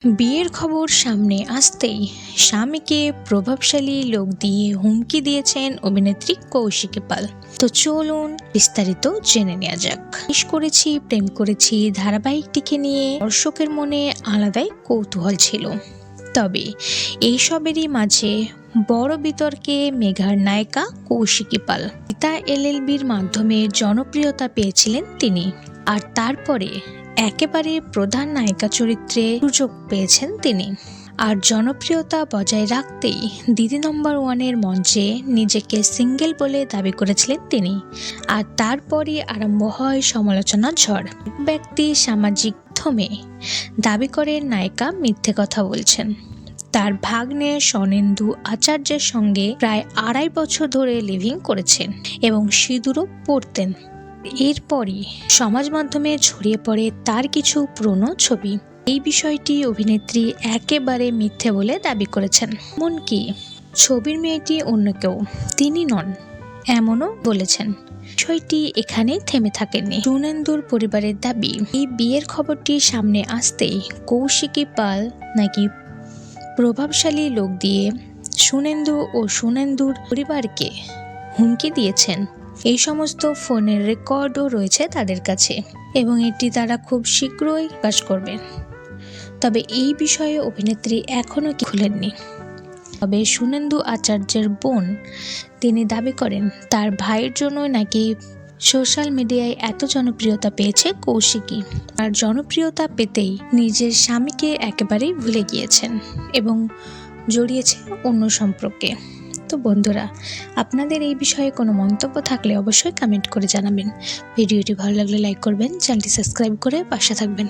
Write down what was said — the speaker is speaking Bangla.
বিয়ের খবর সামনে আসতেই স্বামীকে প্রভাবশালী লোক দিয়ে হুমকি দিয়েছেন অভিনেত্রী কৌশিকী পাল। তো চলুন বিস্তারিত জেনে নেওয়া যাক। প্রেম করেছি ধারাবাহিকটিকে নিয়ে দর্শকের মনে আলাদাই কৌতূহল ছিল। তবে এইসবেরই মাঝে বড় বিতর্কে মেঘার নায়িকা কৌশিকী পাল। পিতা এলএলবির মাধ্যমে জনপ্রিয়তা পেয়েছিলেন তিনি, আর তারপরে একেবারে প্রধান নায়িকা চরিত্রে সুযোগ পেয়েছেন তিনি। আর জনপ্রিয়তা বজায় রাখতেই দিদি নম্বর ওয়ানের মঞ্চে নিজেকে সিঙ্গেল বলে দাবি করেছিলেন তিনি। আর তারপরই আরম্ভ হয় সমালোচনার ঝড়। ব্যক্তি সামাজিক মাধ্যমে দাবি করেন নায়িকা মিথ্যে কথা বলছেন। তার ভাগ্নে স্বনেন্দু আচার্যের সঙ্গে প্রায় 2.5 বছর ধরে লিভিং করেছেন এবং সিঁদুরও পরতেন। এরপরই সমাজ মাধ্যমে ছড়িয়ে পড়ে তার কিছু পুরনো ছবি। এই বিষয়টি অভিনেত্রী একেবারে মিথ্যে বলে দাবি করেছেন। এমনকি ছবির মেয়েটি অন্য কেউ, তিনি নন, এমনও বলেছেন। বিষয়টি এখানে থেমে থাকেনি। সুনেন্দুর পরিবারের দাবি, এই বিয়ের খবরটি সামনে আসতেই কৌশিকী পাল নাকি প্রভাবশালী লোক দিয়ে সুনেন্দু ও সুনেন্দুর পরিবারকে হুমকি দিয়েছেন। এই সমস্ত ফোনের রেকর্ডও রয়েছে তাদের কাছে এবং এটি তারা খুব শীঘ্রই প্রকাশ করবেন। তবে এই বিষয়ে অভিনেত্রী এখনও কি খুলেননি। তবে সুনেন্দু আচার্যের বোন তিনি দাবি করেন তার ভাইয়ের জন্য নাকি সোশ্যাল মিডিয়ায় এত জনপ্রিয়তা পেয়েছে কৌশিকী। আর জনপ্রিয়তা পেতেই নিজের স্বামীকে একেবারেই ভুলে গিয়েছেন এবং জড়িয়েছে অন্য সম্পর্কে। তো বন্ধুরা, আপনাদের এই বিষয়ে কোনো মন্তব্য থাকলে অবশ্যই কমেন্ট করে জানাবেন। ভিডিওটি ভালো লাগলে লাইক করবেন, চ্যানেলটি সাবস্ক্রাইব করে পাশে থাকবেন।